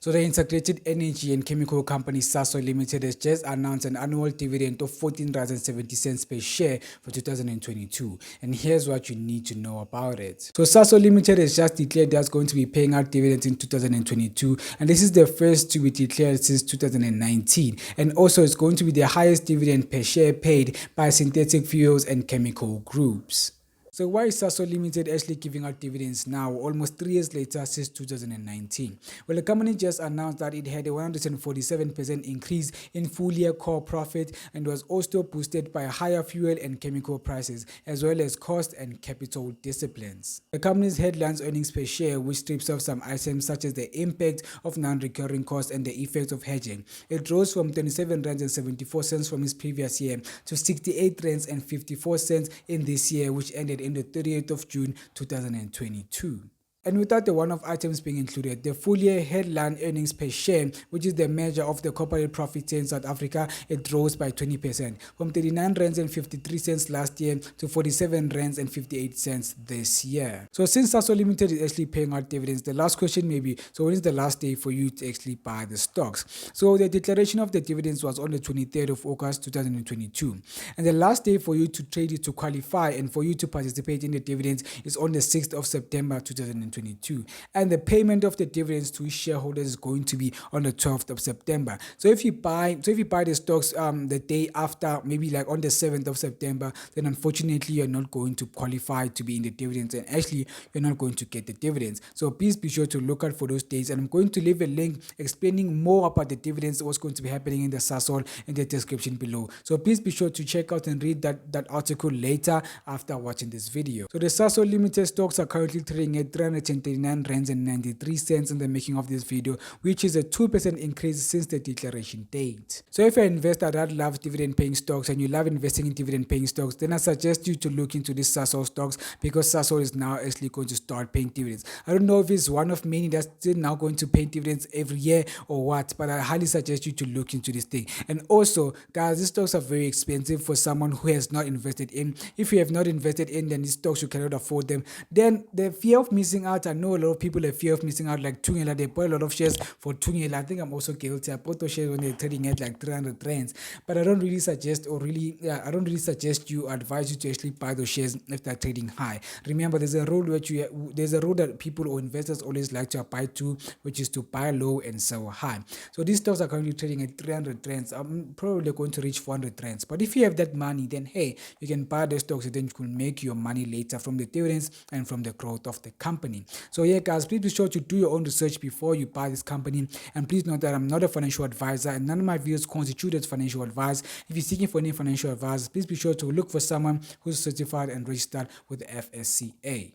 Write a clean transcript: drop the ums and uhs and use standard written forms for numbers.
So the integrated energy and chemical company Sasol Limited has just announced an annual dividend of 14.70 cents per share for 2022. And here's what you need to know about it. So Sasol Limited has just declared that's going to be paying out dividends in 2022, and this is the first to be declared since 2019. And also it's going to be the highest dividend per share paid by synthetic fuels and chemical groups. So why is Sasol Limited actually giving out dividends now, almost 3 years later since 2019? Well, the company just announced that it had a 147% increase in full-year core profit and was also boosted by higher fuel and chemical prices, as well as cost and capital disciplines. The company's headline earnings per share, which strips off some items such as the impact of non-recurring costs and the effects of hedging, it rose from 27.74 rands from its previous year to 68.54 rands in this year, which ended in the 30th of June 2022. And without the one-off items being included, the full-year headline earnings per share, which is the measure of the corporate profit in South Africa, it rose by 20%, from 39.53 rands last year to 47.58 rands this year. So since Sasol Limited is actually paying out dividends, the last question may be, so when is the last day for you to actually buy the stocks? So the declaration of the dividends was on the 23rd of August 2022. And the last day for you to trade it, to qualify, and for you to participate in the dividends is on the 6th of September 2022. And the payment of the dividends to shareholders is going to be on the 12th of September. So if you buy the stocks the day after, maybe like on the 7th of September, then unfortunately you're not going to qualify to be in the dividends, and actually you're not going to get the dividends. So please be sure to look out for those dates, and I'm going to leave a link explaining more about the dividends, what's going to be happening in the Sasol, in the description below. So please be sure to check out and read that article later after watching this video. So the Sasol Limited stocks are currently trading at 339 rands and 93 cents in the making of this video, which is a 2% increase since the declaration date. So if you're an investor that loves dividend paying stocks and you love investing in dividend paying stocks, then I suggest you to look into this Sasol stocks, because Sasol is now actually going to start paying dividends. I don't know if it's one of many that's still now going to pay dividends every year or what, but I highly suggest you to look into this thing. And also, guys, these stocks are very expensive for someone who has not invested in. If you have not invested in, then these stocks you cannot afford them. Then the fear of missing out, I know a lot of people have fear of missing out, like Tungela, they bought a lot of shares for Tungela. I think I'm also guilty. I bought those shares when they're trading at like 300 rands, but I don't really suggest you, advise you to actually buy those shares if they're trading high. Remember, there's a rule that people or investors always like to abide to, which is to buy low and sell high. So these stocks are currently trading at 300 rands. I'm probably going to reach 400 rands, but if you have that money, then hey, you can buy the stocks and then you can make your money later from the dividends and from the growth of the company. So yeah, guys, please be sure to do your own research before you buy this company, and please note that I'm not a financial advisor and none of my videos constitute as financial advice. If you're seeking for any financial advice, please be sure to look for someone who's certified and registered with the FSCA.